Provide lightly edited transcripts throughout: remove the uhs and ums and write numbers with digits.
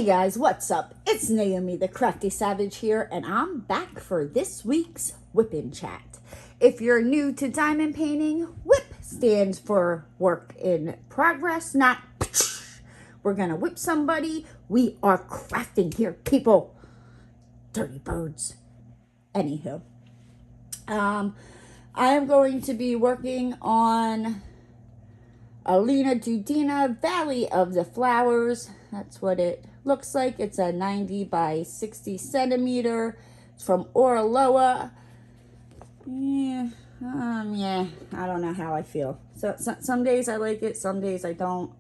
Hey guys, what's up? It's Naomi the Crafty Savage here, and I'm back for this week's Wip Chat. If you're new to diamond painting, WIP stands for work in progress, not we're gonna whip somebody. We are crafting here, people. Dirty birds. Anywho, I am going to be working on Elena Dudina, Valley of the Flowers. That's what it looks like. It's a 90 by 60 centimeter. It's from Oraloa. Yeah, I don't know how I feel. So some days I like it, some days I don't.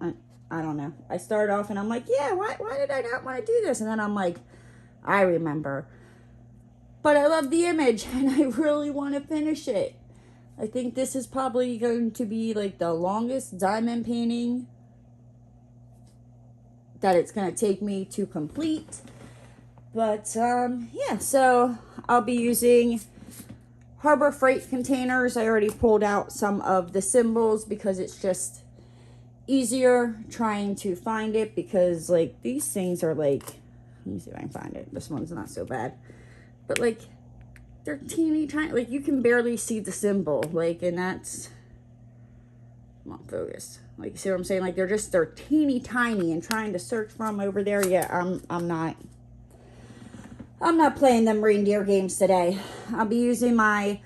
I don't know. I start off and I'm like, yeah, why did I not want to do this? And then I'm like, I remember. But I love the image and I really want to finish it. I think this is probably going to be like the longest diamond painting that it's going to take me to complete. But yeah, so I'll be using Harbor Freight containers. I already pulled out some of the symbols because it's just easier trying to find it, because like these things are like, let me see if I can find it. This one's not so bad. But like, they're teeny tiny, like you can barely see the symbol, like, and that's, come on, focus. Like, you see what I'm saying? Like, they're teeny tiny, and trying to search for them over there, yeah, I'm not playing them reindeer games today. I'll be using my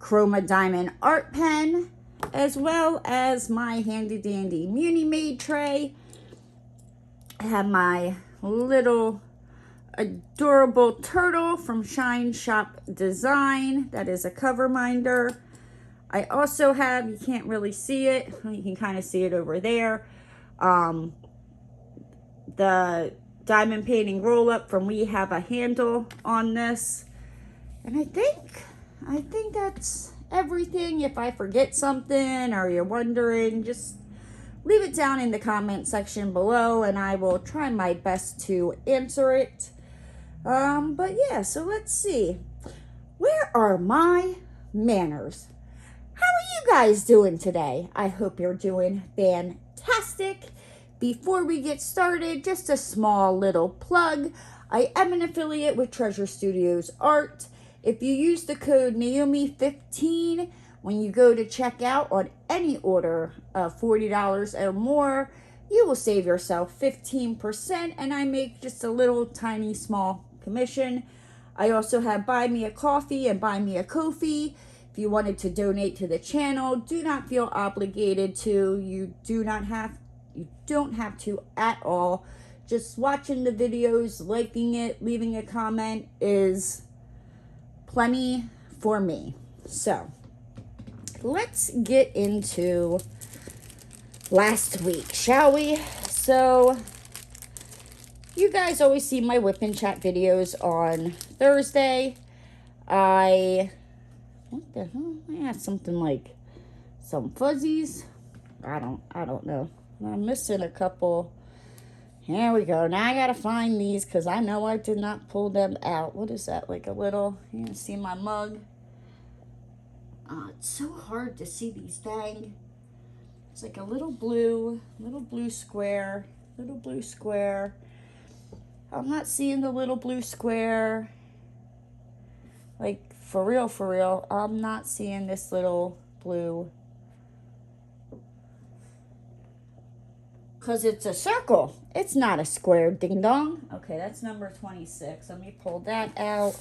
Chroma Diamond art pen, as well as my handy dandy Munimade tray. I have my little adorable turtle from Shine Shop Design. That is a Coverminder. I also have, you can't really see it, you can kind of see it over there, the diamond painting roll up from We Have a Handle on this. And I think that's everything. If I forget something or you're wondering, just leave it down in the comment section below and I will try my best to answer it. But yeah, so let's see. Where are my manners? How are you guys doing today? I hope you're doing fantastic. Before we get started, just a small little plug. I am an affiliate with Treasure Studios Art. If you use the code Naomi15 when you go to check out on any order of $40 or more, you will save yourself 15%, and I make just a little tiny small commission. I also have Buy Me a Coffee and Buy Me a Ko-fi. If you wanted to donate to the channel, do not feel obligated to. You don't have to at all. Just watching the videos, liking it, leaving a comment is plenty for me. So let's get into last week, shall we? So you guys always see my Whip and Chat videos on Thursday. What the hell? Yeah, something like some fuzzies. I don't know. I'm missing a couple. Here we go. Now I gotta find these because I know I did not pull them out. What is that? Like a little, you can see my mug. It's so hard to see these dang. It's like a little blue square, little blue square. I'm not seeing the little blue square. Like, for real, I'm not seeing this little blue. Because it's a circle. It's not a square, ding dong. Okay, that's number 26. Let me pull that out.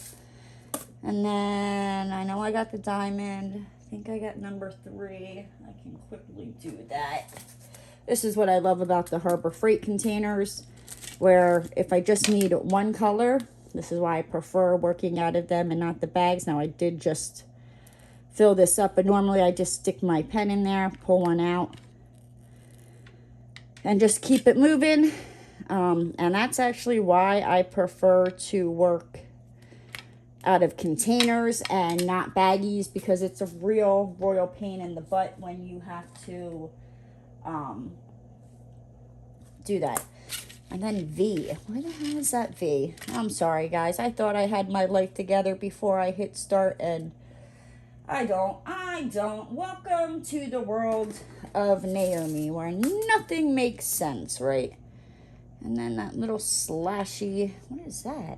And then, I know I got the diamond. I think I got number 3. I can quickly do that. This is what I love about the Harbor Freight containers, where if I just need one color, this is why I prefer working out of them and not the bags. Now I did just fill this up, but normally I just stick my pen in there, pull one out, and just keep it moving. And that's actually why I prefer to work out of containers and not baggies, because it's a real royal pain in the butt when you have to do that. And then V. Where the hell is that V? I'm sorry, guys. I thought I had my life together before I hit start, and I don't. Welcome to the world of Naomi, where nothing makes sense, right? And then that little slashy, what is that?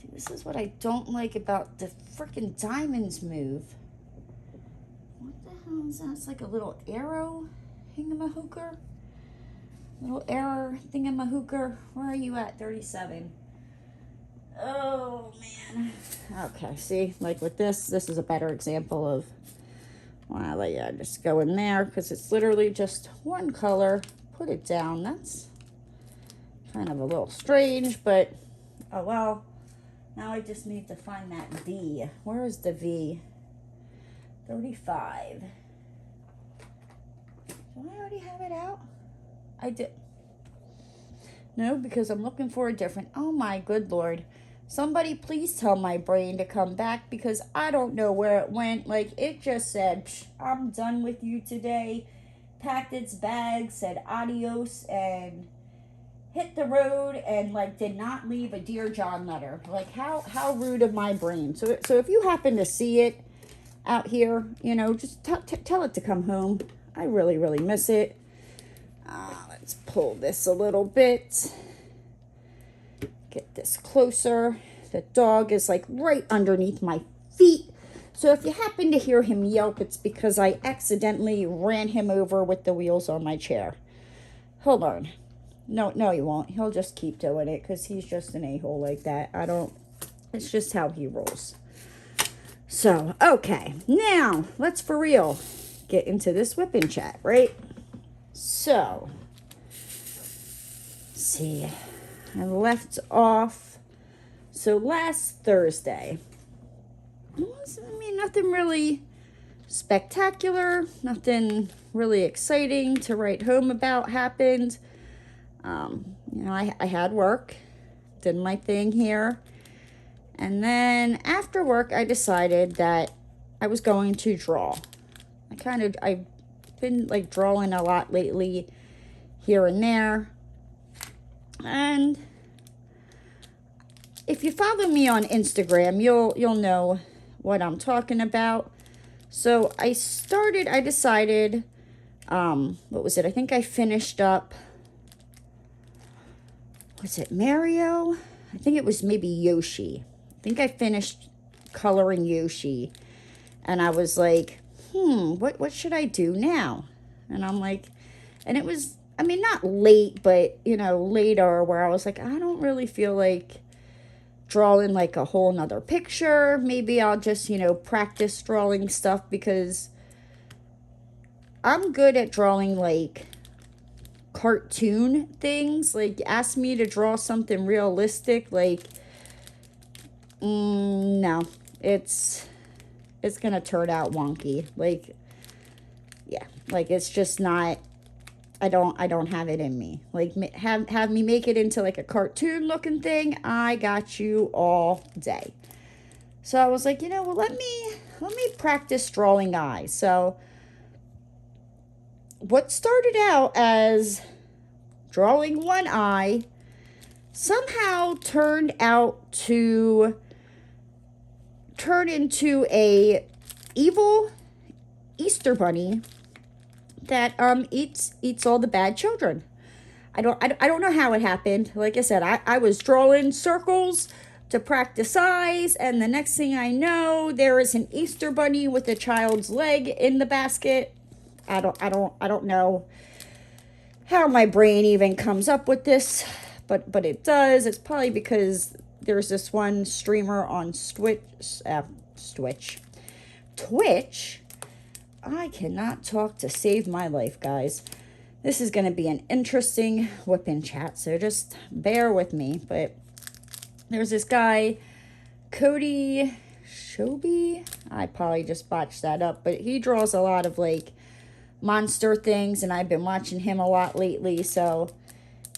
See, this is what I don't like about the freaking diamonds move. What the hell is that? It's like a little arrow hingamahooker. Little arrow thingamahooker. Where are you at? 37. Oh, man. Okay, see, like with this is a better example of, well, yeah, just go in there because it's literally just one color. Put it down. That's kind of a little strange, but oh well. Now I just need to find that V. Where is the V? 35. Do I already have it out? I did. No, because I'm looking for a different. Oh my good Lord. Somebody please tell my brain to come back because I don't know where it went. Like it just said, I'm done with you today. Packed its bag, said adios, and hit the road, and like did not leave a Dear John letter. Like how rude of my brain. So if you happen to see it out here, you know, just tell it to come home. I really miss it. Let's pull this a little bit. Get this closer. The dog is like right underneath my feet. So if you happen to hear him yelp, it's because I accidentally ran him over with the wheels on my chair. He'll learn. No, he won't. He'll just keep doing it because he's just an a-hole like that. It's just how he rolls. So, okay. Now, let's for real get into this whipping chat, right? So, let's see. I left off. So, last Thursday. Nothing really spectacular, nothing really exciting to write home about happened. You know, I had work, did my thing here, and then after work I decided that I was going to draw. I've been like drawing a lot lately here and there, and if you follow me on Instagram, you'll know what I'm talking about. So I decided, what was it? I think I finished up, was it Mario? I think it was maybe Yoshi. I think I finished coloring Yoshi. And I was like, what should I do now? And I'm like, and it was, I mean, not late, but, you know, later where I was like, I don't really feel like drawing like a whole nother picture. Maybe I'll just, you know, practice drawing stuff because I'm good at drawing like cartoon things. Like ask me to draw something realistic, like no, it's gonna turn out wonky. Like, yeah, like it's just not, I don't have it in me. Like have me make it into like a cartoon looking thing. I got you all day. So I was like, you know, well, let me practice drawing eyes. So what started out as drawing one eye somehow turned out to turn into a evil Easter bunny that eats all the bad children. I don't know how it happened. Like I said, I was drawing circles to practice eyes, and the next thing I know, there is an Easter bunny with a child's leg in the basket. I don't know how my brain even comes up with this, but it does. It's probably because there's this one streamer on Twitch. I cannot talk to save my life, guys. This is going to be an interesting whipping chat, so just bear with me. But there's this guy, Cody Shobi. I probably just botched that up, but he draws a lot of like monster things, and I've been watching him a lot lately. So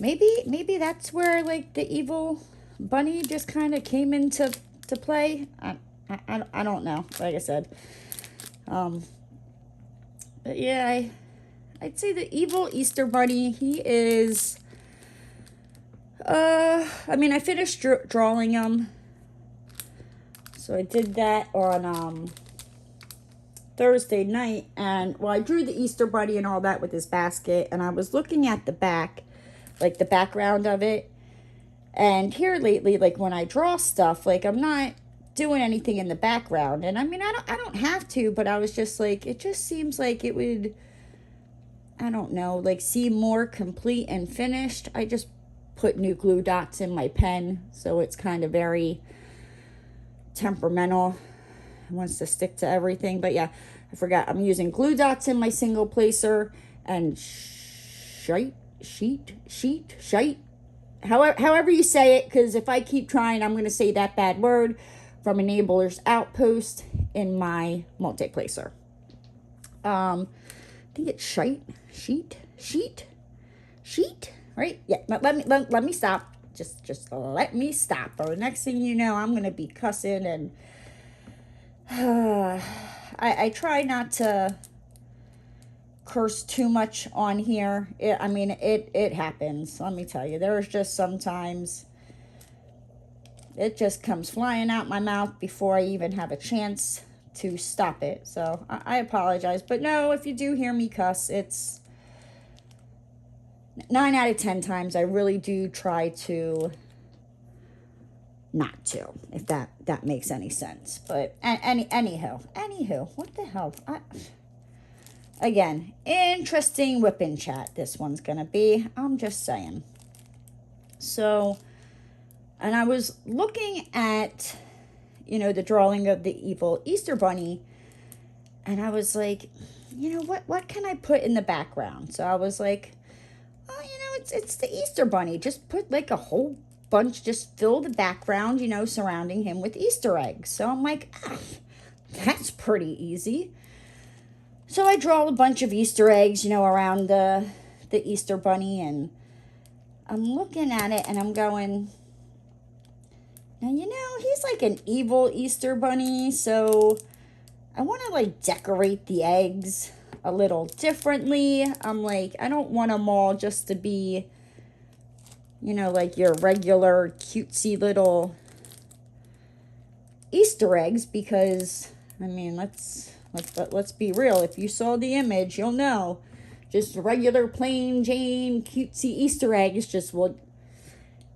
maybe that's where like the evil bunny just kind of came into play. I don't know. Like I said, but yeah, I'd say the evil Easter bunny, he is, I mean, I finished drawing him. So I did that on, Thursday night. And, well, I drew the Easter bunny and all that with his basket. And I was looking at the back like the background of it. And here lately, like when I draw stuff, like I'm not doing anything in the background. And I mean, I don't have to, but I was just like, it just seems like it would, I don't know, like seem more complete and finished. I just put new glue dots in my pen, so it's kind of very temperamental. It wants to stick to everything. But yeah, I forgot I'm using glue dots in my single placer and shite, however you say it, because if I keep trying, I'm going to say that bad word, from Enabler's Outpost in my multi-placer. I think it's sheet, right? Yeah, let me stop. Just let me stop. Or the next thing you know, I'm going to be cussing, and I try not to curse too much on here. It happens. Let me tell you, there's just sometimes it just comes flying out my mouth before I even have a chance to stop it. So I apologize. But no, if you do hear me cuss, it's 9 out of 10 times I really do try to not to, if that makes any sense. But anywho, what the hell? Again, interesting whipping chat this one's gonna be. I'm just saying. So, and I was looking at, the drawing of the evil Easter Bunny, and I was like, what can I put in the background? So I was like, oh, it's the Easter Bunny. Just put like a whole bunch, just fill the background, surrounding him with Easter eggs. So I'm like, that's pretty easy. So I draw a bunch of Easter eggs, around the Easter Bunny, and I'm looking at it and I'm going, now, he's like an evil Easter Bunny, so I want to like decorate the eggs a little differently. I'm like, I don't want them all just to be, like your regular cutesy little Easter eggs, because, let's be real. If you saw the image, you'll know. Just regular, plain Jane, cutesy Easter eggs,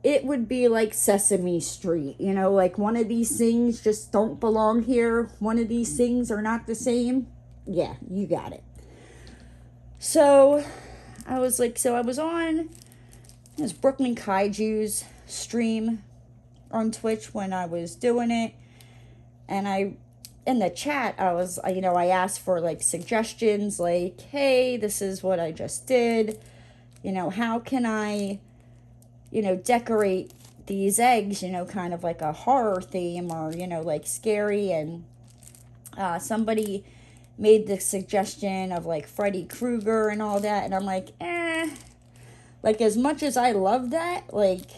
it would be like Sesame Street. Like one of these things just don't belong here. One of these things are not the same. Yeah, you got it. So, I was on this Brooklyn Kaiju's stream on Twitch when I was doing it. And in the chat, I asked for like suggestions, like, hey, this is what I just did. How can I, decorate these eggs, kind of like a horror theme, or, like scary. And somebody made the suggestion of like Freddy Krueger and all that. And I'm like, like as much as I love that, like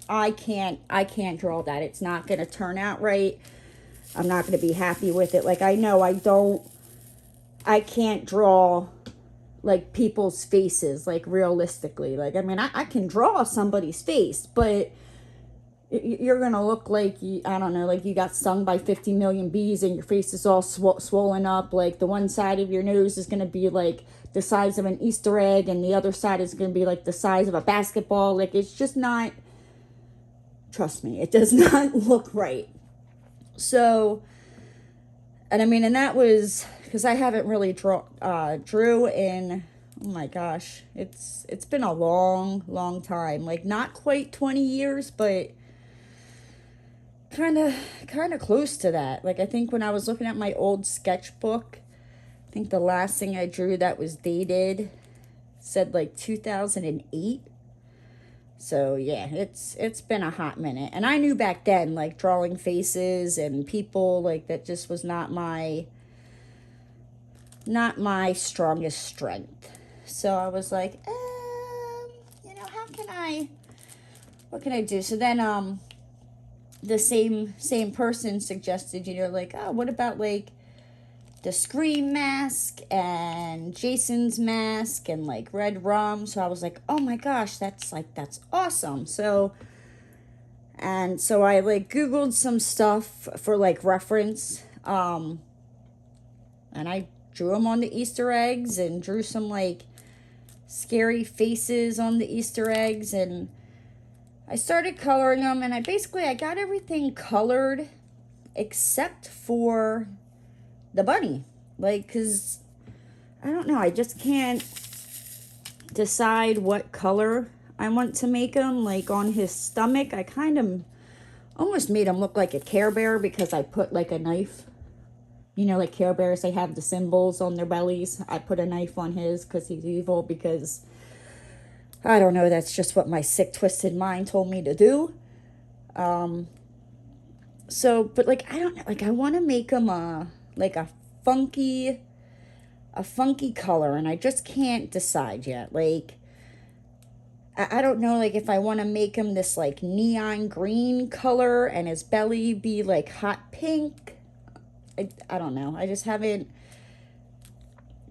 I can't draw that. It's not going to turn out right. I'm not going to be happy with it. Like, I know I can't draw, like, people's faces, like, realistically. Like, I can draw somebody's face, but you're going to look like, I don't know, like you got stung by 50 million bees and your face is all swollen up. Like, the one side of your nose is going to be, like, the size of an Easter egg, and the other side is going to be, like, the size of a basketball. Like, it's just not, trust me, it does not look right. So, and that was, because I haven't really drew in, oh my gosh, it's been a long time, like not quite 20 years, but kind of close to that. Like, I think when I was looking at my old sketchbook, I think the last thing I drew that was dated said like 2008. So, yeah, it's been a hot minute. And I knew back then, like, drawing faces and people, like, that just was not my strongest strength. So I was like, what can I do? So then, the same person suggested, like, oh, what about, like, the Scream mask and Jason's mask and like Red Rum. So I was like, oh my gosh, that's awesome. So I like Googled some stuff for like reference. And I drew them on the Easter eggs and drew some like scary faces on the Easter eggs, and I started coloring them, and I got everything colored except for the bunny. Like, because I don't know, I just can't decide what color I want to make him. Like on his stomach, I kind of almost made him look like a Care Bear because I put like a knife. You know, like Care Bears, they have the symbols on their bellies. I put a knife on his because he's evil, because I don't know, that's just what my sick, twisted mind told me to do. So, but like, I don't know, like I want to make him like a funky color, and I just can't decide yet. Like, I don't know, like if I want to make him this like neon green color and his belly be like hot pink. I don't know. I just haven't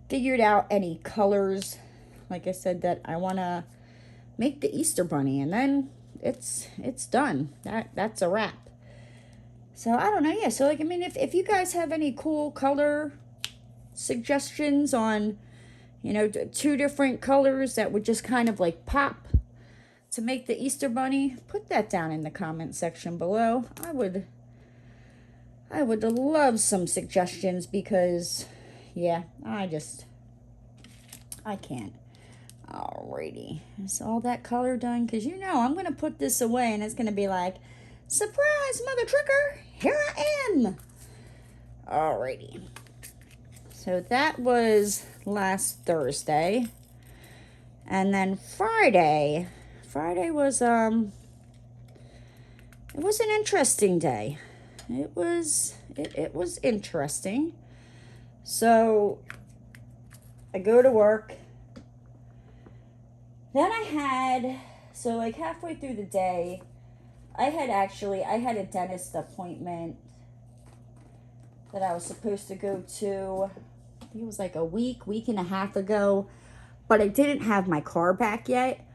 figured out any colors, like I said, that I want to make the Easter bunny, and then it's done. That's a wrap. So I don't know. Yeah, so like, I mean, if you guys have any cool color suggestions on, you know, 2 different colors that would just kind of like pop to make the Easter bunny, put that down in the comment section below. I would love some suggestions, because yeah, I can't. Alrighty, is all that color done? Because you know I'm gonna put this away and it's gonna be like, surprise, mother trucker, here I am. Alrighty, so that was last Thursday, and then Friday was it was an interesting day. It was interesting. So I go to work. Then so like halfway through the day, I had a dentist appointment that I was supposed to go to. I think it was like a week and a half ago, but I didn't have my car back yet.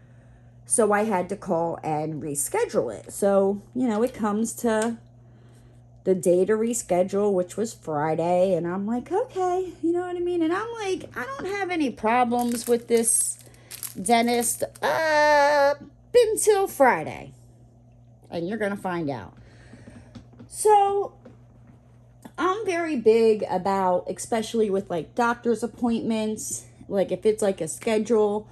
So I had to call and reschedule it. So, you know, it comes to the day to reschedule, which was Friday, and I'm like, okay, you know what I mean? And I'm like, I don't have any problems with this dentist up until Friday, and you're gonna find out. So I'm very big about, especially with like doctor's appointments, like if it's like a schedule,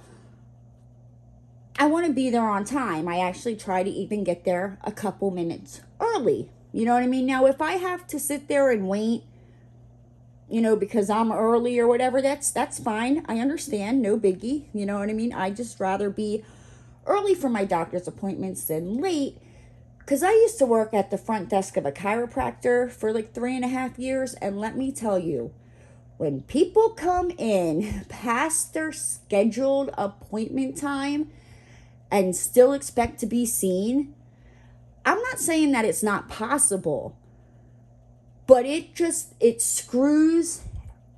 I want to be there on time. I actually try to even get there a couple minutes early. You know what I mean? Now, if I have to sit there and wait, you know, because I'm early or whatever, that's fine. I understand. No biggie. You know what I mean? I just rather be early for my doctor's appointments than late. Because I used to work at the front desk of a chiropractor for like 3.5 years. And let me tell you, when people come in past their scheduled appointment time and still expect to be seen, I'm not saying that it's not possible, but it screws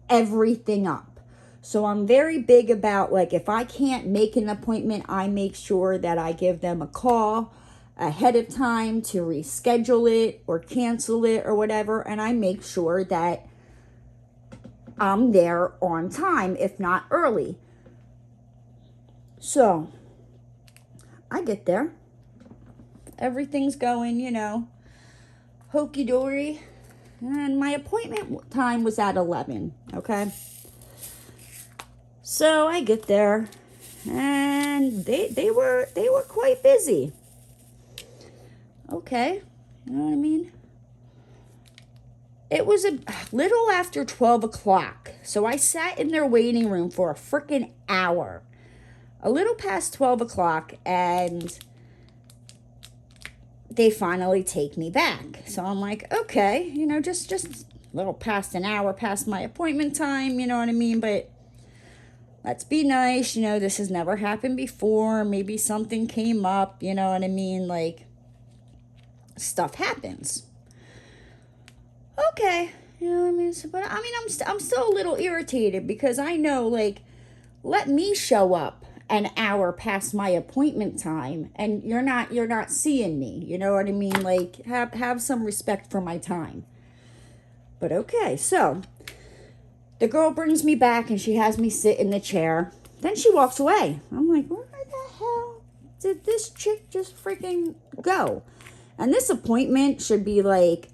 everything up. So I'm very big about, like, if I can't make an appointment, I make sure that I give them a call ahead of time to reschedule it or cancel it or whatever, and I make sure that I'm there on time, if not early. So I get there. Everything's going, you know, hokey-dory. And my appointment time was at 11, okay? So I get there, and they were quite busy. Okay, you know what I mean? It was a little after 12 o'clock, so I sat in their waiting room for a freaking hour. A little past 12 o'clock, and they finally take me back. So I'm like, okay, you know, just a little past an hour past my appointment time, you know what I mean? But let's be nice, you know, this has never happened before. Maybe something came up, you know what I mean? Like, stuff happens. Okay, you know what I mean? So, but I mean, I'm still a little irritated, because I know, like, let me show up an hour past my appointment time, and you're not seeing me, you know what I mean? Like, have some respect for my time. But okay, so the girl brings me back, and she has me sit in the chair, then she walks away. I'm like, where the hell did this chick just freaking go? And this appointment should be like,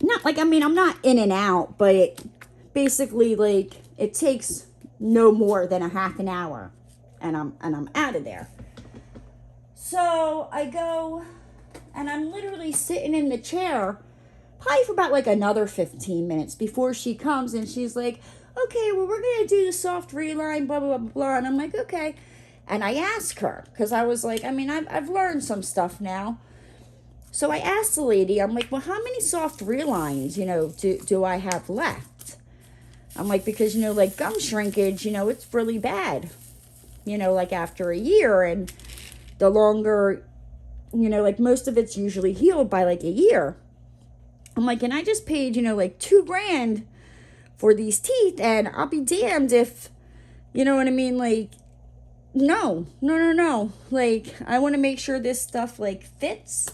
not like, I mean, I'm not in and out, but it basically like, it takes no more than a half an hour and I'm out of there. So I go and I'm literally sitting in the chair probably for about like another 15 minutes before she comes, and she's like, okay, well, we're going to do the soft reline, blah, blah, blah, blah. And I'm like, okay. And I ask her, because I was like, I mean, I've learned some stuff now. So I asked the lady, I'm like, well, how many soft relines, you know, do I have left? I'm like, because, you know, like gum shrinkage, you know, it's really bad, you know, like after a year. And the longer, you know, like most of it's usually healed by like a year. I'm like, and I just paid, you know, like $2,000 for these teeth, and I'll be damned if, you know what I mean? Like, no. Like, I want to make sure this stuff like fits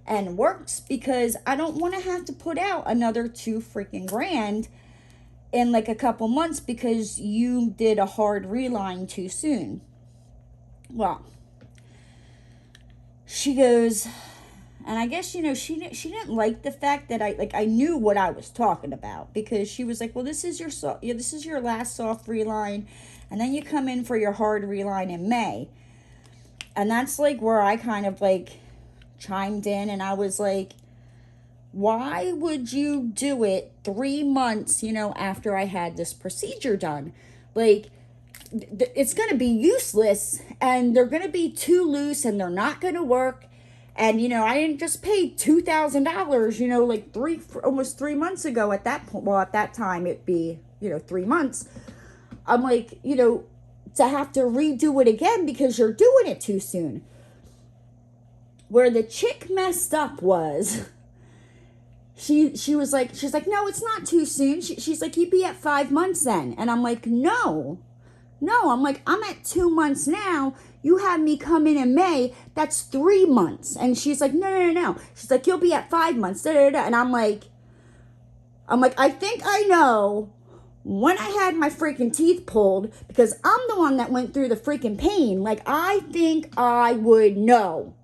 and works, because I don't want to have to put out another $2 freaking grand in like a couple months because you did a hard reline too soon. Well, she goes, and I guess, you know, she didn't like the fact that I knew what I was talking about, because she was like, well, this is your last soft reline, and then you come in for your hard reline in May. And that's like where I kind of like chimed in, and I was like, why would you do it 3 months, you know, after I had this procedure done? Like, it's going to be useless, and they're going to be too loose, and they're not going to work. And, you know, I didn't just pay $2,000, you know, like almost 3 months ago at that point. Well, at that time it'd be, you know, 3 months. I'm like, you know, to have to redo it again because you're doing it too soon. Where the chick messed up was, she's like, no, it's not too soon. She's like, you'd be at 5 months then. And I'm like, no, I'm like, I'm at 2 months now. You had me come in May. That's 3 months. And she's like, no. She's like, you'll be at 5 months. And I'm like, I think I know when I had my freaking teeth pulled, because I'm the one that went through the freaking pain. Like, I think I would know.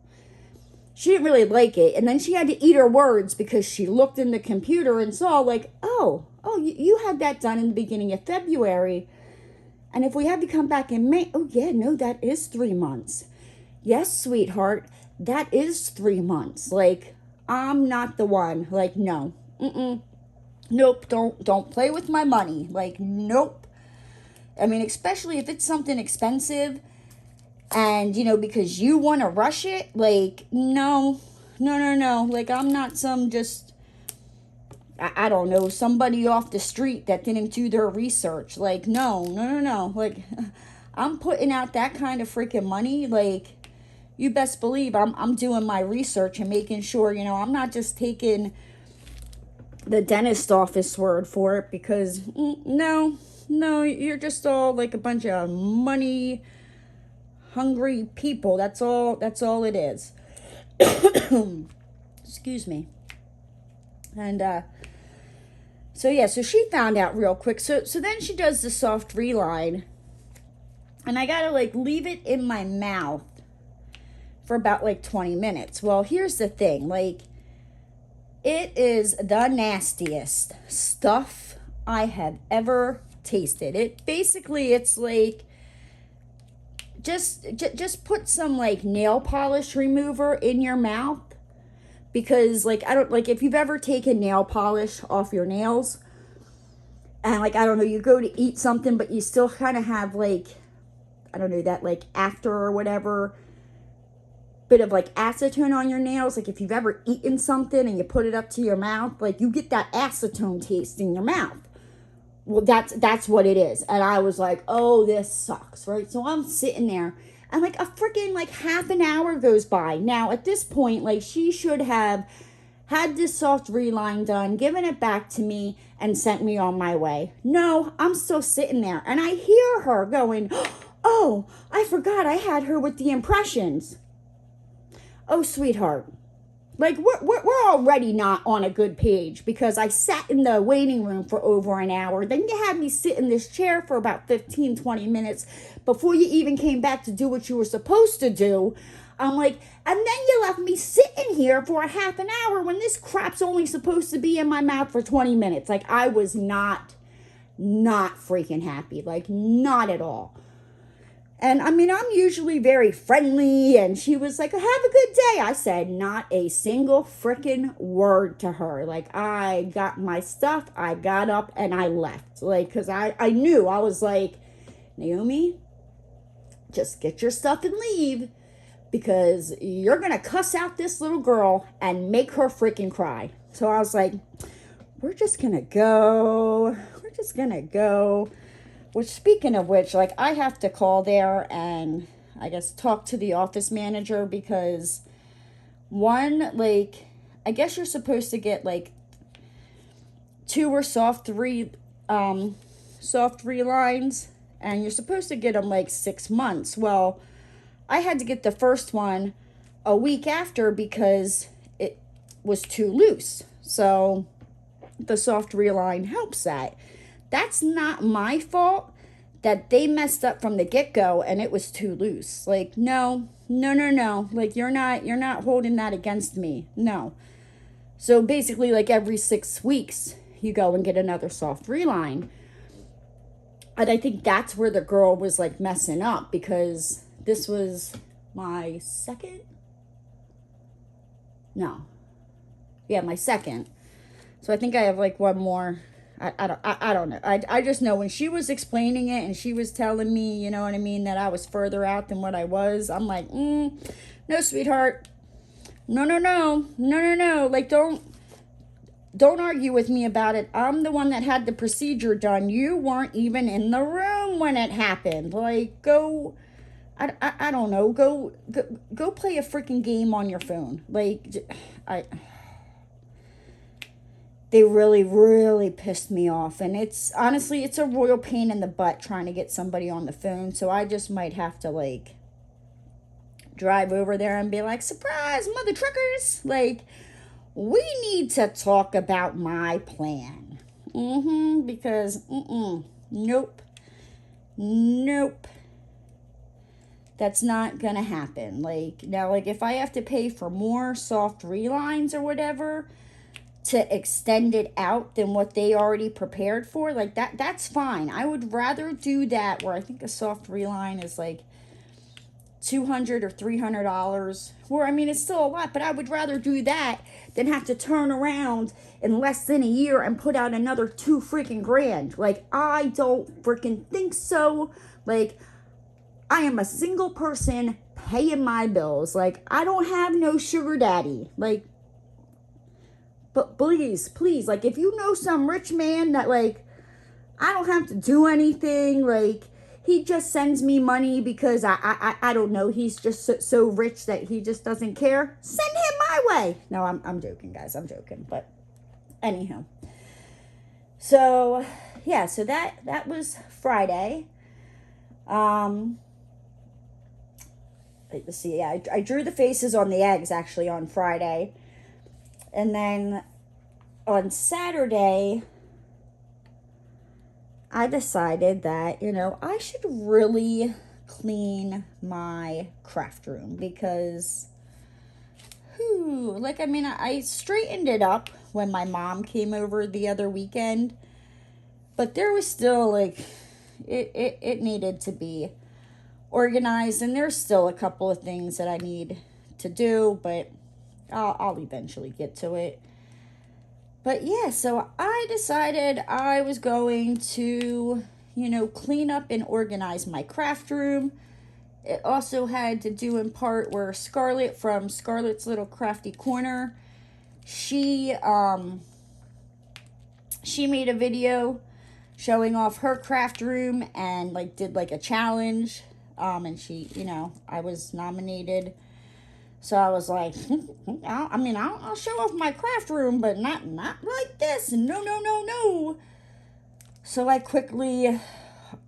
She didn't really like it. And then she had to eat her words because she looked in the computer and saw like, oh, you had that done in the beginning of February. And if we had to come back in May, oh yeah, no, that is 3 months. Yes, sweetheart, that is 3 months. Like, I'm not the one. Like, no, nope, don't play with my money. Like, nope. I mean, especially if it's something expensive, and, you know, because you want to rush it, like, no. Like, I'm not some just, I don't know, somebody off the street that didn't do their research. Like, no. Like, I'm putting out that kind of freaking money. Like, you best believe I'm doing my research and making sure, you know, I'm not just taking the dentist office word for it, because no, you're just all like a bunch of money hungry people. That's all it is. Excuse me. And so she found out real quick. So then she does the soft reline, and I gotta like leave it in my mouth for about like 20 minutes. Well, here's the thing, like, it is the nastiest stuff I have ever tasted. It's like, just put some like nail polish remover in your mouth, because like, I don't, like, if you've ever taken nail polish off your nails, and like, I don't know, you go to eat something but you still kind of have like, I don't know, that like after or whatever bit of like acetone on your nails. Like, if you've ever eaten something and you put it up to your mouth, like, you get that acetone taste in your mouth. Well, that's what it is. And I was like, oh, this sucks, right? So I'm sitting there, and like a freaking like half an hour goes by. Now at this point, like, she should have had this soft reline done, given it back to me, and sent me on my way. No, I'm still sitting there, and I hear her going, oh, I forgot I had her with the impressions. Oh, sweetheart, Like, we're already not on a good page because I sat in the waiting room for over an hour. Then you had me sit in this chair for about 15, 20 minutes before you even came back to do what you were supposed to do. I'm like, and then you left me sitting here for a half an hour when this crap's only supposed to be in my mouth for 20 minutes. Like, I was not freaking happy. Like, not at all. And I mean, I'm usually very friendly, and she was like, have a good day. I said not a single freaking word to her. Like, I got my stuff, I got up, and I left. Like, because I knew, I was like, Naomi, just get your stuff and leave, because you're going to cuss out this little girl and make her freaking cry. So I was like, we're just going to go. We're just going to go. Which, speaking of which, like, I have to call there and, I guess, talk to the office manager because, one, like, I guess you're supposed to get, like, 2 or soft 3 lines, and you're supposed to get them, like, 6 months. Well, I had to get the first one a week after because it was too loose. So, the soft reline helps that. That's not my fault that they messed up from the get-go and it was too loose. Like, no. Like, you're not holding that against me. No. So basically, like, every 6 weeks, you go and get another soft reline. And I think that's where the girl was, like, messing up because this was my second? No. Yeah, my second. So I think I have, like, one more. I don't know. I just know when she was explaining it and she was telling me, you know what I mean, that I was further out than what I was. I'm like, no, sweetheart. No. Like, don't argue with me about it. I'm the one that had the procedure done. You weren't even in the room when it happened. Like, go, I don't know. Go play a freaking game on your phone. Like, they really, really pissed me off. And honestly, it's a royal pain in the butt trying to get somebody on the phone. So I just might have to, like, drive over there and be like, surprise, mother truckers. Like, we need to talk about my plan. Because, nope. That's not going to happen. Like, now, like, if I have to pay for more soft relines or whatever to extend it out than what they already prepared for, like, that's fine. I would rather do that, where I think a soft reline is like $200 or $300, where, I mean, it's still a lot, but I would rather do that than have to turn around in less than a year and put out another $2 freaking grand. Like, I don't freaking think so. Like, I am a single person paying my bills. Like, I don't have no sugar daddy. Like, but please, like, if you know some rich man that, like, I don't have to do anything, like, he just sends me money because I don't know, he's just so rich that he just doesn't care, send him my way. No, I'm joking, guys, I'm joking, but anyhow. So, yeah, so that was Friday. Let's see, yeah, I drew the faces on the eggs, actually, on Friday. And then on Saturday, I decided that, you know, I should really clean my craft room because, like, I mean, I straightened it up when my mom came over the other weekend, but there was still, like, it needed to be organized, and there's still a couple of things that I need to do, but I'll eventually get to it. But yeah, so I decided I was going to, you know, clean up and organize my craft room. It also had to do in part where Scarlett from Scarlett's Little Crafty Corner, she made a video showing off her craft room and, like, did, like, a challenge. And she, you know, I was nominated. So I was like, I'll show off my craft room, but not like this. No. So I quickly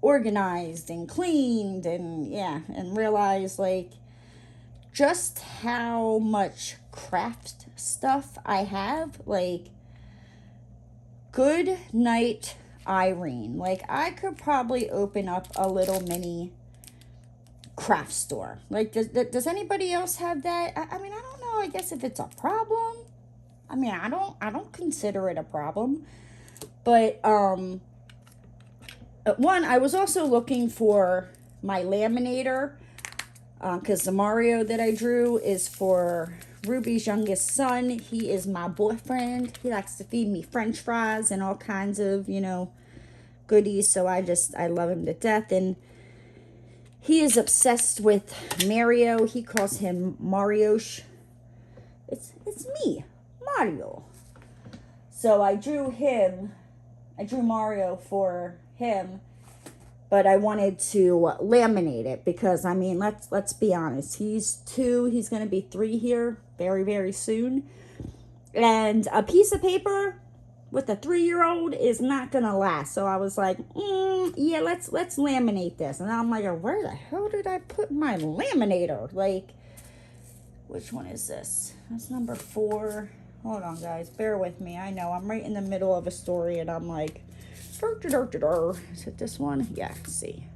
organized and cleaned and, yeah, and realized, like, just how much craft stuff I have. Like, good night, Irene. Like, I could probably open up a little mini craft store. Like, does anybody else have that? I mean, I don't know. I guess if it's a problem. I mean, I don't consider it a problem. But one, I was also looking for my laminator, because the Mario that I drew is for Ruby's youngest son. He is my boyfriend. He likes to feed me French fries and all kinds of, you know, goodies. So I love him to death. And he is obsessed with Mario. He calls him Mariosh. It's me, Mario. So I drew Mario for him, but I wanted to laminate it because, I mean, let's be honest. He's 2. He's going to be 3 here very, very soon. And a piece of paper with a 3-year-old is not going to last. So I was like, yeah, let's laminate this. And I'm like, where the hell did I put my laminator? Like, which one is this? That's number 4. Hold on, guys. Bear with me. I know. I'm right in the middle of a story, and I'm like, is it this one? Yeah, see.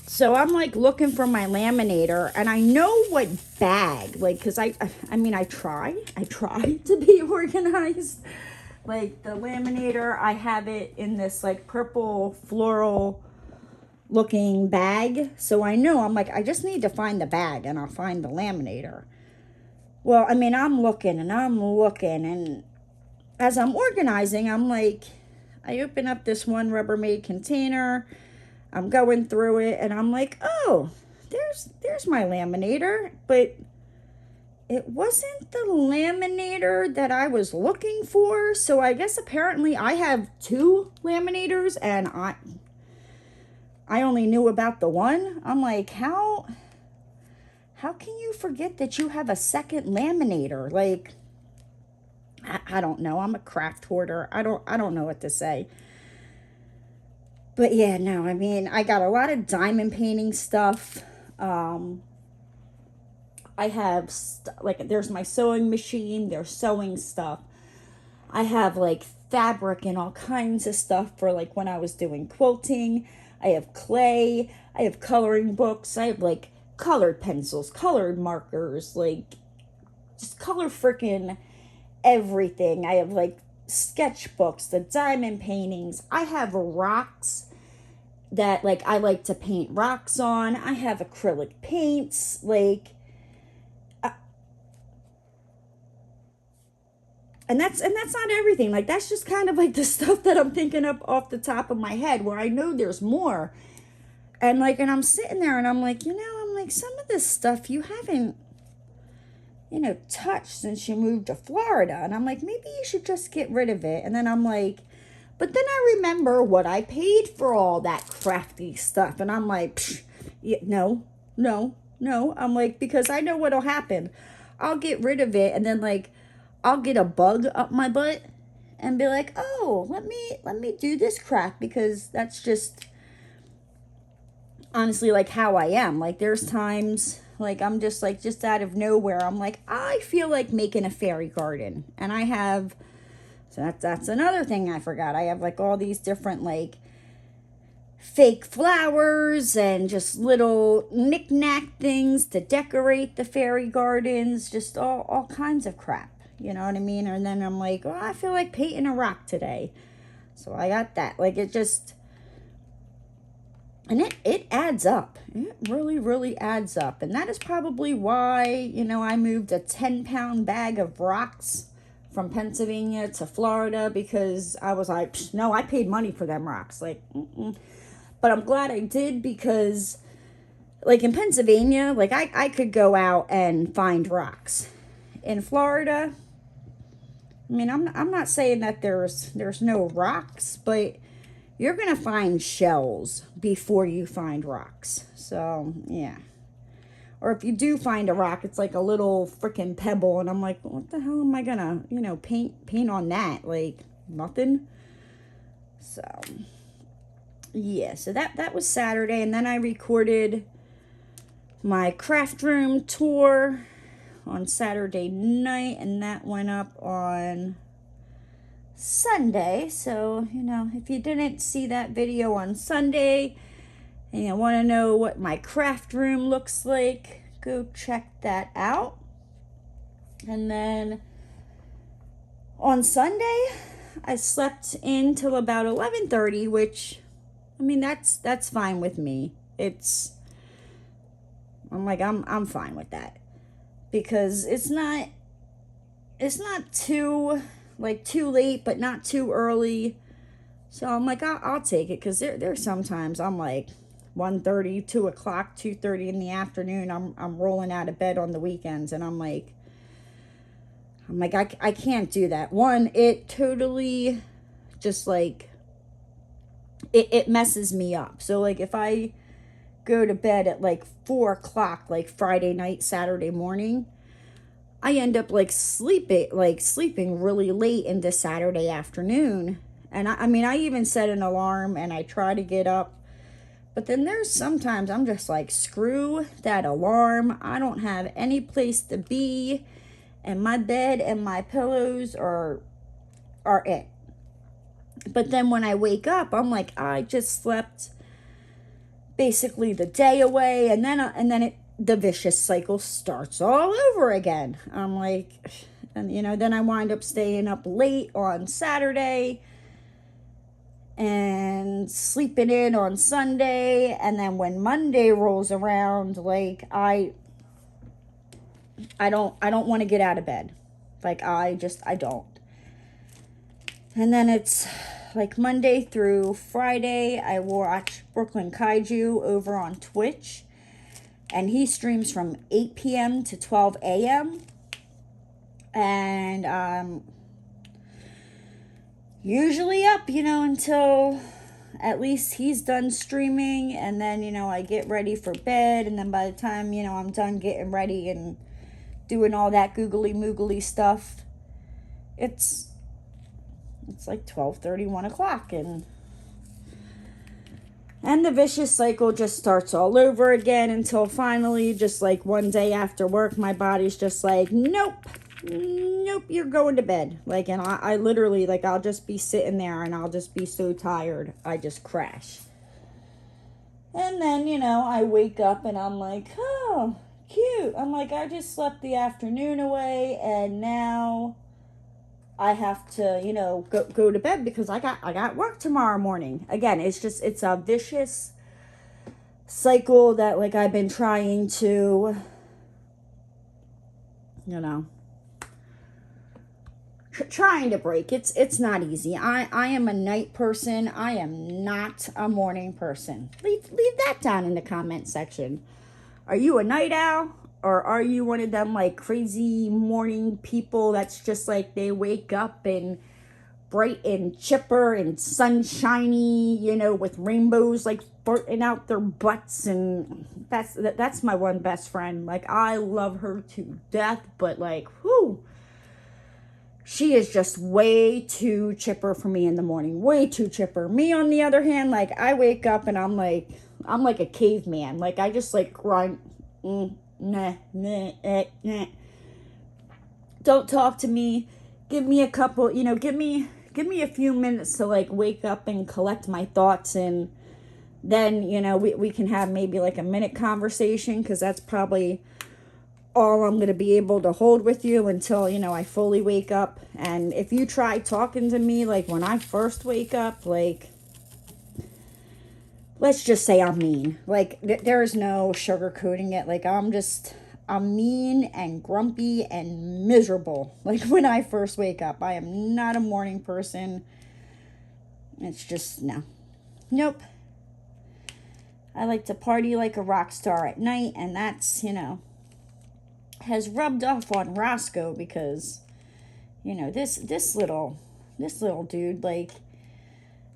So I'm, like, looking for my laminator, and I know what bag. Like, because I mean, I try to be organized. Like, the laminator, I have it in this, like, purple floral looking bag. So I know, I'm like, I just need to find the bag, and I'll find the laminator. Well, I mean, I'm looking, and as I'm organizing, I'm like, I open up this one Rubbermaid container, I'm going through it, and I'm like, oh, there's my laminator, but it wasn't the laminator that I was looking for. So I guess apparently I have 2 laminators, and I only knew about the one. I'm like, how can you forget that you have a second laminator? Like, I don't know. I'm a craft hoarder. I don't know what to say. But yeah, no, I mean, I got a lot of diamond painting stuff. I have, like, there's my sewing machine. There's sewing stuff. I have, like, fabric and all kinds of stuff for, like, when I was doing quilting. I have clay. I have coloring books. I have, like, colored pencils, colored markers, like, just color freaking everything. I have, like, sketchbooks, the diamond paintings. I have rocks that, like, I like to paint rocks on. I have acrylic paints, like, and that's not everything. Like, that's just kind of like the stuff that I'm thinking up off the top of my head, where I know there's more. And, like, and I'm sitting there and I'm like, you know, I'm like, some of this stuff you haven't, you know, touched since you moved to Florida. And I'm like, maybe you should just get rid of it. And then I'm like, but then I remember what I paid for all that crafty stuff. And I'm like, yeah, no. I'm like, because I know what'll happen. I'll get rid of it. And then, like, I'll get a bug up my butt and be like, oh, let me do this craft, because that's just honestly, like, how I am. Like, there's times, like, I'm just, like, just out of nowhere, I'm like, I feel like making a fairy garden. And I have, so that's another thing I forgot. I have, like, all these different, like, fake flowers and just little knick-knack things to decorate the fairy gardens, just all kinds of crap, you know what I mean? And then I'm like, oh, I feel like painting a rock today, so I got that. Like, it just, and it adds up. It really adds up. And that is probably why, you know, I moved a 10-pound bag of rocks from Pennsylvania to Florida, because I was like, no, I paid money for them rocks. Like, But I'm glad I did, because, like, in Pennsylvania, like, I could go out and find rocks. In Florida, I mean, I'm not saying that there's no rocks, but you're going to find shells before you find rocks. So, yeah. Or if you do find a rock, it's like a little freaking pebble. And I'm like, what the hell am I going to, you know, paint on that? Like, nothing. So, yeah. So that was Saturday. And then I recorded my craft room tour on Saturday night, and that went up on Sunday. So, you know, if you didn't see that video on Sunday and you want to know what my craft room looks like, go check that out. And then on Sunday, I slept in till about 11:30, which, I mean, that's fine with me. I'm fine with that, because it's not too late, but not too early. So I'm like, I'll take it, because there's sometimes I'm like 1:30, 2 o'clock, 2:30 in the afternoon. I'm rolling out of bed on the weekends, and I'm like, I can't do that. One, it totally just like, it messes me up. So like if I go to bed at like 4 o'clock, like Friday night, Saturday morning, I end up like sleeping really late into Saturday afternoon. And I mean, I even set an alarm and I try to get up, but then there's sometimes I'm just like, screw that alarm. I don't have any place to be, and my bed and my pillows are it. But then when I wake up, I'm like, I just slept basically the day away, and then the vicious cycle starts all over again. I'm like, and you know, then I wind up staying up late on Saturday and sleeping in on Sunday, and then when Monday rolls around, like I don't want to get out of bed. Like I don't. And then it's like Monday through Friday, I watch Brooklyn Kaiju over on Twitch, and he streams from 8 p.m. to 12 a.m. And usually up, you know, until at least he's done streaming, and then, you know, I get ready for bed, and then by the time, you know, I'm done getting ready and doing all that googly moogly stuff, it's like 12:30, 1 o'clock, and the vicious cycle just starts all over again, until finally, just like one day after work, my body's just like, nope, you're going to bed. Like, and I literally, like, I'll just be sitting there and I'll just be so tired, I just crash. And then, you know, I wake up and I'm like, oh, cute. I'm like, I just slept the afternoon away, and now I have to, you know, go to bed because I got work tomorrow morning. Again, it's a vicious cycle that, like, I've been trying to, you know, trying to break. It's not easy. I am a night person. I am not a morning person. Leave that down in the comment section. Are you a night owl? Or are you one of them, like, crazy morning people that's just, like, they wake up and bright and chipper and sunshiny, you know, with rainbows, like, farting out their butts? And that's my one best friend. Like, I love her to death, but, like, whew, she is just way too chipper for me in the morning. Way too chipper. Me, on the other hand, like, I wake up and I'm like a caveman. Like, I just, like, grunt, nah. Don't talk to me. Give me a couple, you know, give me a few minutes to, like, wake up and collect my thoughts, and then, you know, we can have maybe like a minute conversation, because that's probably all I'm going to be able to hold with you until, you know, I fully wake up. And if you try talking to me, like, when I first wake up, like, let's just say I'm mean. Like, there is no sugarcoating it. Like, I'm mean and grumpy and miserable. Like, when I first wake up, I am not a morning person. It's just, no. Nope. I like to party like a rock star at night, and that's, you know, has rubbed off on Roscoe, because, you know, this little dude, like,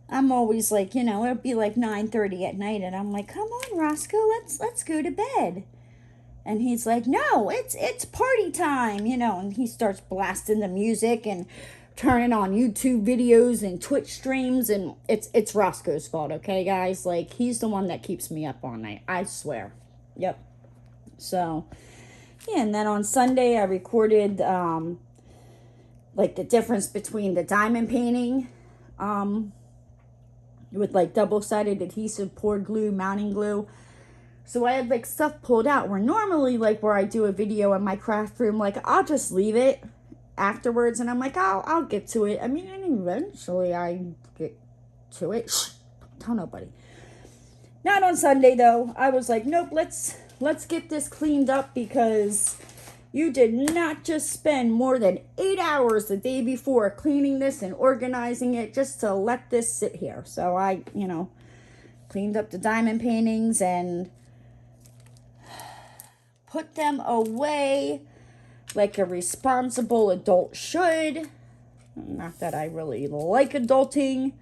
I'm always like, you know, it'll be like 9:30 at night, and I'm like, come on, Roscoe, let's go to bed. And he's like, no, it's party time, you know, and he starts blasting the music and turning on YouTube videos and Twitch streams, and it's Roscoe's fault, okay, guys? Like, he's the one that keeps me up all night, I swear. Yep. So, yeah, and then on Sunday I recorded like the difference between the diamond painting with like double-sided adhesive, poured glue, mounting glue. So I had like stuff pulled out where normally like where I do a video in my craft room, like I'll just leave it afterwards and I'm like, I'll get to it. I mean, and eventually I get to it. Shh, don't tell nobody. Not on Sunday though. I was like, nope, let's get this cleaned up because you did not just spend more than 8 hours the day before cleaning this and organizing it just to let this sit here. So I, cleaned up the diamond paintings and put them away like a responsible adult should. Not that I really like adulting.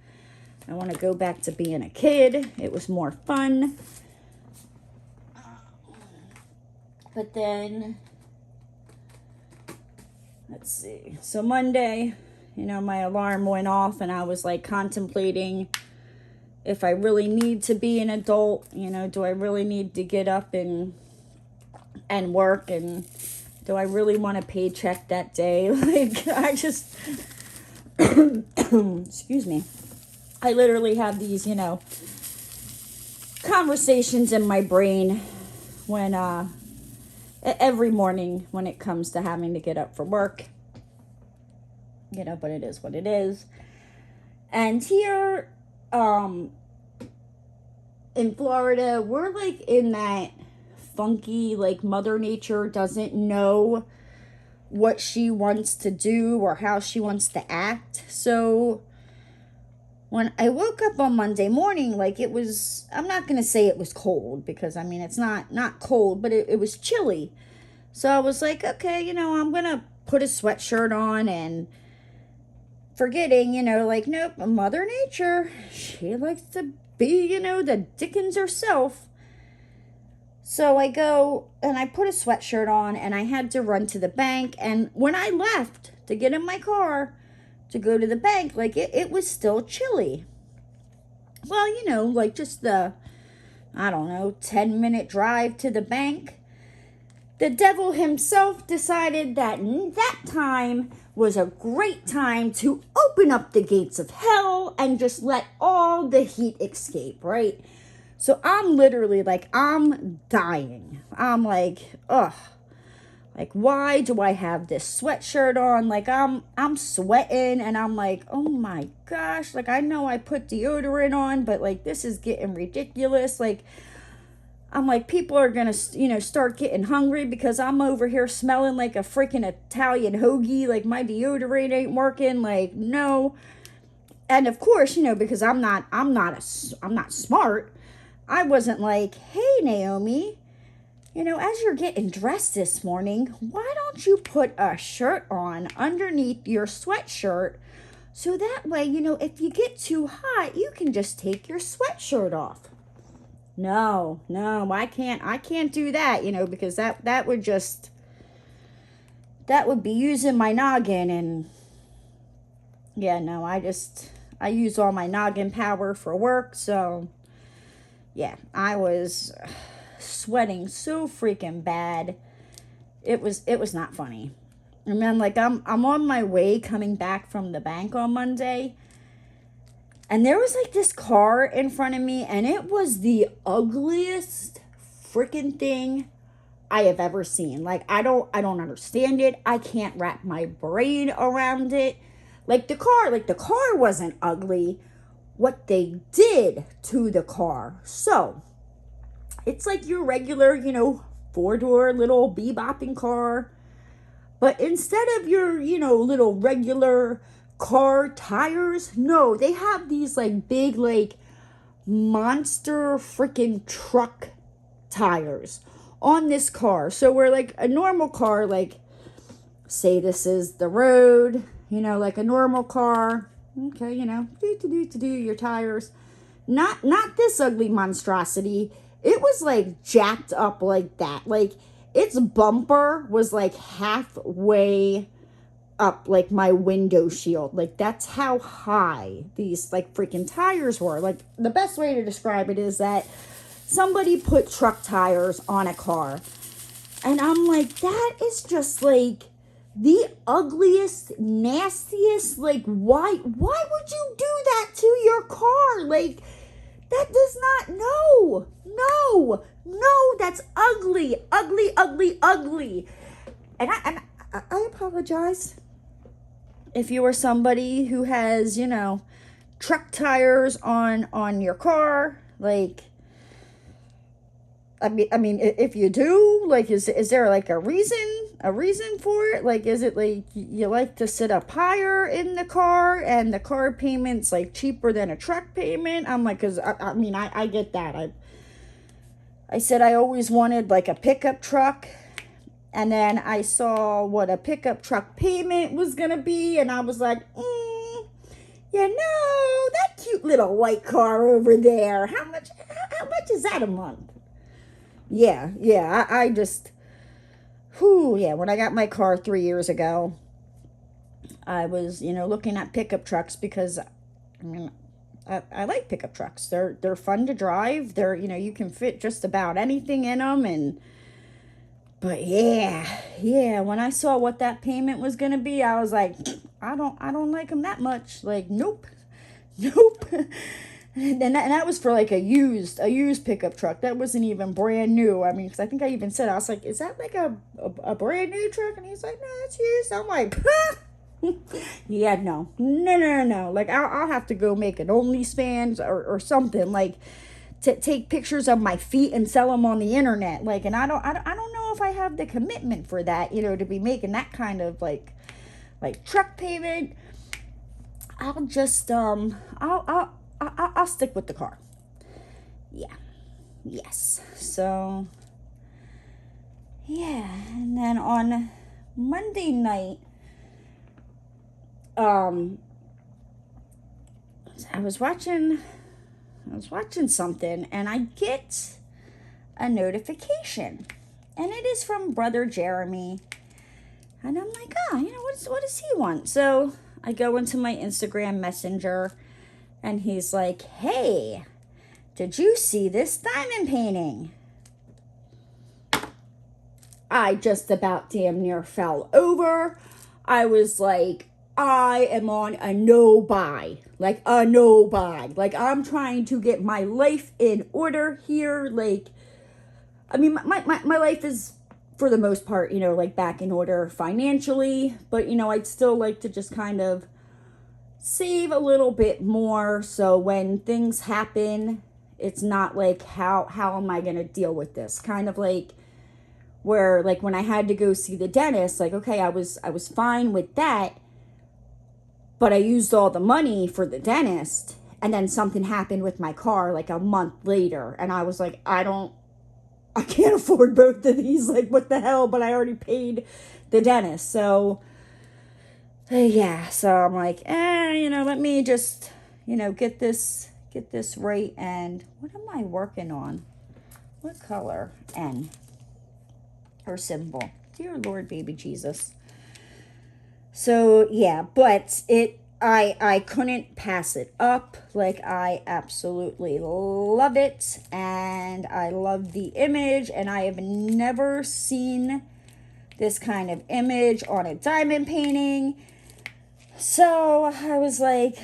I want to go back to being a kid. It was more fun. But then, let's see. So Monday, my alarm went off and I was like contemplating if I really need to be an adult. Do I really need to get up and work, and do I really want a paycheck that day? Like, I just, excuse me. I literally have these, conversations in my brain when, every morning when it comes to having to get up for work. But it is what it is. And here, in Florida, we're like in that funky, like Mother Nature doesn't know what she wants to do or how she wants to act. So when I woke up on Monday morning, like it was, I'm not going to say it was cold because I mean, it's not cold, but it was chilly. So I was like, okay, I'm going to put a sweatshirt on, and forgetting, like, nope, Mother Nature, she likes to be, the Dickens herself. So I go and I put a sweatshirt on and I had to run to the bank. And when I left to get in my car to go to the bank, like it was still chilly. Well, like just the, 10-minute drive to the bank. The devil himself decided that time was a great time to open up the gates of hell and just let all the heat escape, right? So I'm literally like, I'm dying. I'm like, ugh. Like, why do I have this sweatshirt on? Like, I'm sweating and I'm like, oh my gosh. Like, I know I put deodorant on, but like, this is getting ridiculous. Like, I'm like, people are going to, start getting hungry because I'm over here smelling like a freaking Italian hoagie. Like, my deodorant ain't working. Like, no. And of course, because I'm not smart. I wasn't like, hey, Naomi, as you're getting dressed this morning, why don't you put a shirt on underneath your sweatshirt so that way, if you get too hot, you can just take your sweatshirt off. No, I can't do that, because that would be using my noggin, and yeah, no, I use all my noggin power for work, so yeah, I was sweating so freaking bad. It was not funny. And then like I'm on my way coming back from the bank on Monday, and there was like this car in front of me, and it was the ugliest freaking thing I have ever seen. Like I don't understand it. I can't wrap my brain around it. Like the car wasn't ugly. What they did to the car. So, it's like your regular, 4-door little bebopping car. But instead of your, little regular car tires, no, they have these like big, like monster freaking truck tires on this car. So we're like a normal car, like say this is the road, like a normal car. Okay, your tires. Not this ugly monstrosity. It was like jacked up like that. Like its bumper was like halfway up like my window shield. Like that's how high these like freaking tires were. Like the best way to describe it is that somebody put truck tires on a car. And I'm like, that is just like the ugliest, nastiest, like, why would you do that to your car? Like, that does not, no, that's ugly, ugly, ugly, ugly. And I apologize if you are somebody who has, truck tires on your car. Like, I mean, if you do, like, is there like a reason for it? Like, is it like you like to sit up higher in the car and the car payment's like cheaper than a truck payment? I'm like, cause I mean, I get that. I said I always wanted like a pickup truck, and then I saw what a pickup truck payment was gonna be, and I was like, that cute little white car over there, how much is that a month? Yeah, I just, when I got my car 3 years ago, I was, looking at pickup trucks because, I mean, I like pickup trucks. They're fun to drive. They're, you can fit just about anything in them. But yeah, when I saw what that payment was going to be, I was like, I don't like them that much. Like, nope. And that was for like a used pickup truck. That wasn't even brand new. I mean, because I think I even said, I was like, is that like a brand new truck? And he's like, no, it's used. I'm like, yeah, no. Like, I'll have to go make an OnlyFans or something, like, to take pictures of my feet and sell them on the internet. Like, and I don't know if I have the commitment for that, to be making that kind of like truck payment. I'll just I'll stick with the car. Yeah. Yes. So, yeah. And then on Monday night, I was watching something, and I get a notification, and it is from Brother Jeremy. And I'm like, what does he want? So I go into my Instagram Messenger, and he's like, hey, did you see this diamond painting? I just about damn near fell over. I was like, I am on a no buy. Like, a no buy. Like, I'm trying to get my life in order here. Like, I mean, my life is, for the most part, like, back in order financially. But, I'd still like to just kind of save a little bit more, so when things happen, it's not like, how am I gonna deal with this? Kind of like where, like, when I had to go see the dentist, like, okay, I was fine with that, but I used all the money for the dentist, and then something happened with my car like a month later, and I was like, I can't afford both of these, like, what the hell? But I already paid the dentist. So yeah, so I'm like, let me just, get this right. And what am I working on? What color? N. Or symbol. Dear Lord, baby Jesus. So yeah, but I couldn't pass it up. Like, I absolutely love it, and I love the image, and I have never seen this kind of image on a diamond painting. So I was like,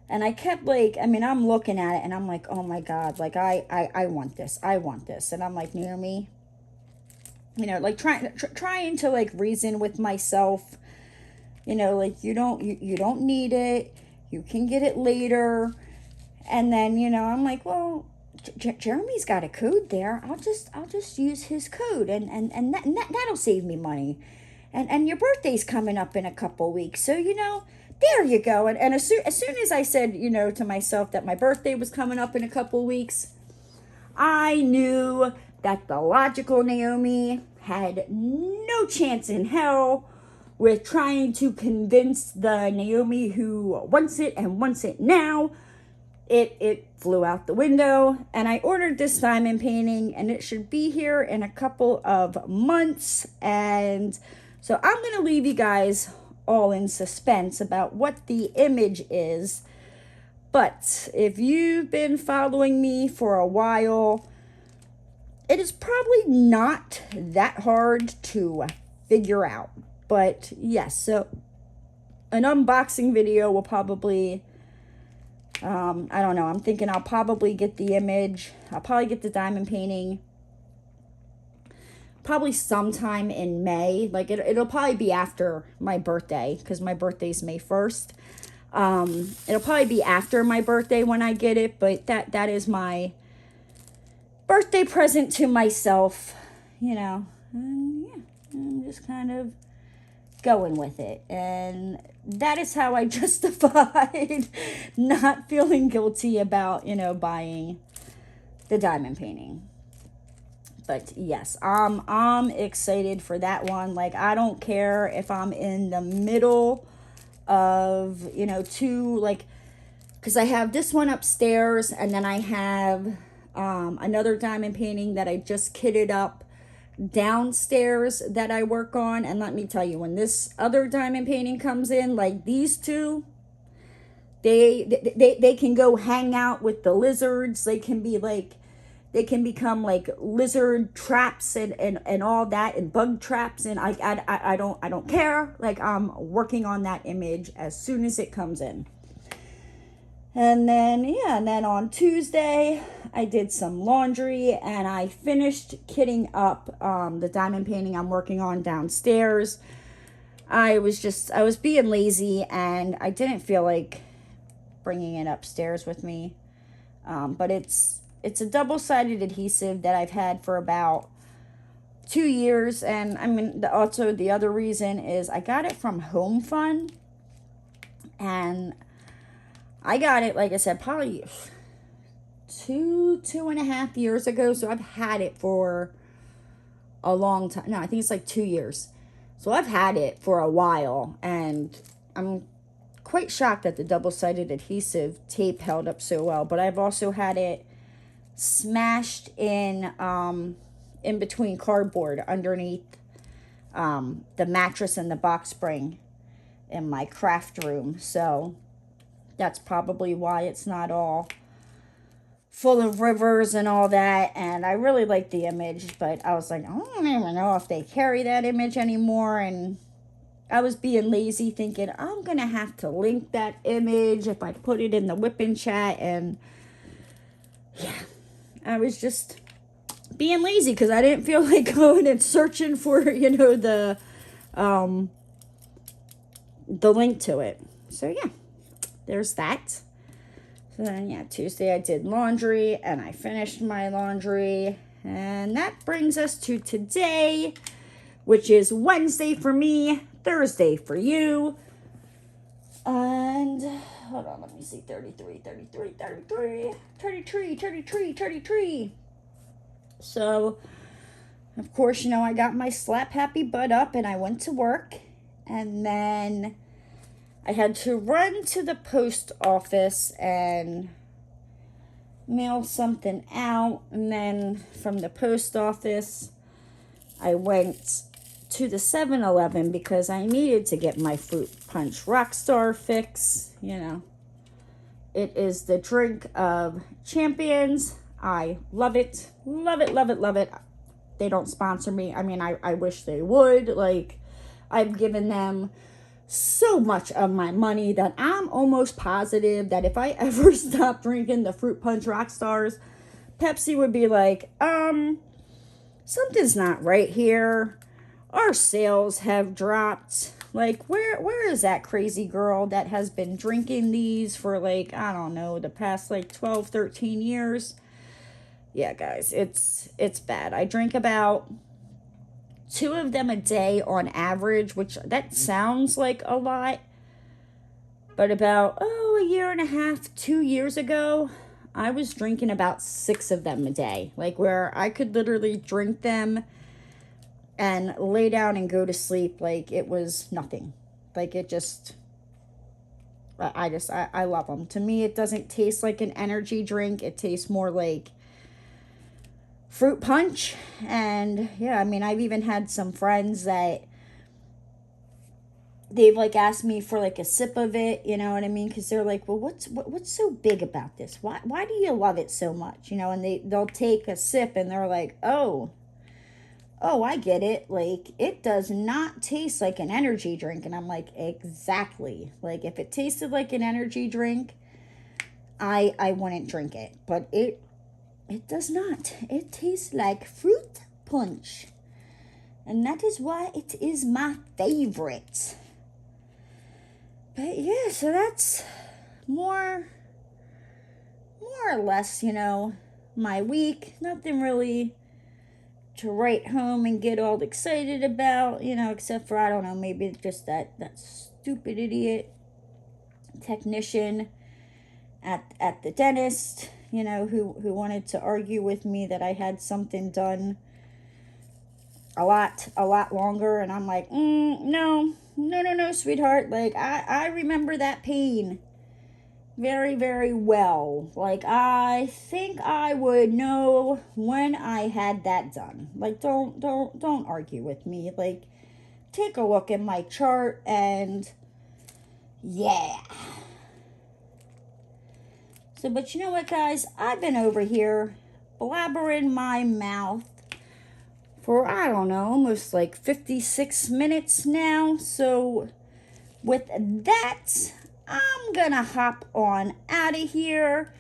and I kept like, I'm looking at it, and I'm like, oh my God, like, I want this. And I'm like, Naomi, like, trying to like reason with myself, like, you don't need it. You can get it later. And then, I'm like, well, Jeremy's got a code there. I'll just use his code, and that'll save me money. And your birthday's coming up in a couple weeks. So, there you go. And as soon as I said, to myself that my birthday was coming up in a couple weeks, I knew that the logical Naomi had no chance in hell with trying to convince the Naomi who wants it and wants it now. It flew out the window, and I ordered this diamond painting, and it should be here in a couple of months. And so I'm going to leave you guys all in suspense about what the image is. But if you've been following me for a while, it is probably not that hard to figure out. But yes, so an unboxing video will probably, I don't know, I'm thinking I'll probably get the image. I'll probably get the diamond painting probably sometime in May. Like it'll probably be after my birthday, because my birthday's May 1st. It'll probably be after my birthday when I get it, but that is my birthday present to myself, you know. And yeah, I'm just kind of going with it. And that is how I justified not feeling guilty about, you know, buying the diamond painting. But yes, I'm excited for that one. Like, I don't care if I'm in the middle of, you know, two, like, because I have this one upstairs, and then I have another diamond painting that I just kitted up downstairs that I work on. And let me tell you, when this other diamond painting comes in, like these two, they can go hang out with the lizards. They can be like, they can become like lizard traps and all that, and bug traps, and I don't care. Like, I'm working on that image as soon as it comes in. And then yeah, and then on Tuesday I did some laundry, and I finished kitting up the diamond painting I'm working on downstairs. I was being lazy, and I didn't feel like bringing it upstairs with me. But it's a double-sided adhesive that I've had for about 2 years. And I mean, also the other reason is I got it from Home Fun. And I got it, like I said, probably 2.5 years ago. So I've had it for a long time. No, I think it's like 2 years. So I've had it for a while. And I'm quite shocked that the double-sided adhesive tape held up so well. But I've also had it smashed in between cardboard underneath the mattress and the box spring in my craft room. So that's probably why it's not all full of rivers and all that. And I really like the image, but I was like, I don't even know if they carry that image anymore. And I was being lazy, thinking I'm gonna have to link that image if I put it in the Wip Chat. And yeah, I was just being lazy because I didn't feel like going and searching for, you know, the link to it. So yeah, there's that. So then yeah, Tuesday I did laundry, and I finished my laundry. And that brings us to today, which is Wednesday for me, Thursday for you. And hold on, let me see, 33. So, of course, you know, I got my slap happy butt up, and I went to work. And then I had to run to the post office and mail something out. And then from the post office, I went to the 7-Eleven because I needed to get my Fruit Punch Rockstar fix. You know, it is the drink of champions. I love it. Love it, love it, love it. They don't sponsor me. I mean, I wish they would. Like, I've given them so much of my money that I'm almost positive that if I ever stop drinking the Fruit Punch Rockstars, Pepsi would be like, something's not right here. Our sales have dropped. Like, where is that crazy girl that has been drinking these for, like, I don't know, the past, like, 12, 13 years? Yeah, guys, it's bad. I drink about 2 of them a day on average, which that sounds like a lot. But about, a year and a half, 2 years ago, I was drinking about 6 of them a day. Like, where I could literally drink them and lay down and go to sleep like it was nothing. Like, it just, I love them. To me, it doesn't taste like an energy drink. It tastes more like fruit punch. And yeah, I mean, I've even had some friends that they've like asked me for like a sip of it, you know what I mean? Because they're like, well, what's so big about this? Why do you love it so much? You know, and they'll take a sip and they're like, oh, I get it. Like, it does not taste like an energy drink. And I'm like, exactly. Like, if it tasted like an energy drink, I wouldn't drink it. But it does not. It tastes like fruit punch. And that is why it is my favorite. But yeah, so that's more or less, you know, my week. Nothing really to write home and get all excited about, you know, except for, I don't know, maybe just that stupid idiot technician at the dentist, you know, who wanted to argue with me that I had something done a lot longer. And I'm like, no, sweetheart. Like, I remember that pain very, very well. Like, I think I would know when I had that done. Like, don't argue with me. Like, take a look at my chart and yeah. So, but you know what, guys? I've been over here blabbering my mouth for, I don't know, almost like 56 minutes now. So, with that, I'm gonna hop on out of here.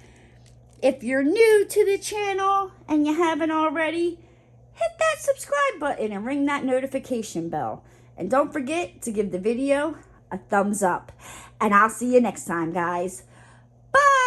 If you're new to the channel and you haven't already, hit that subscribe button and ring that notification bell. And don't forget to give the video a thumbs up. And I'll see you next time, guys. Bye!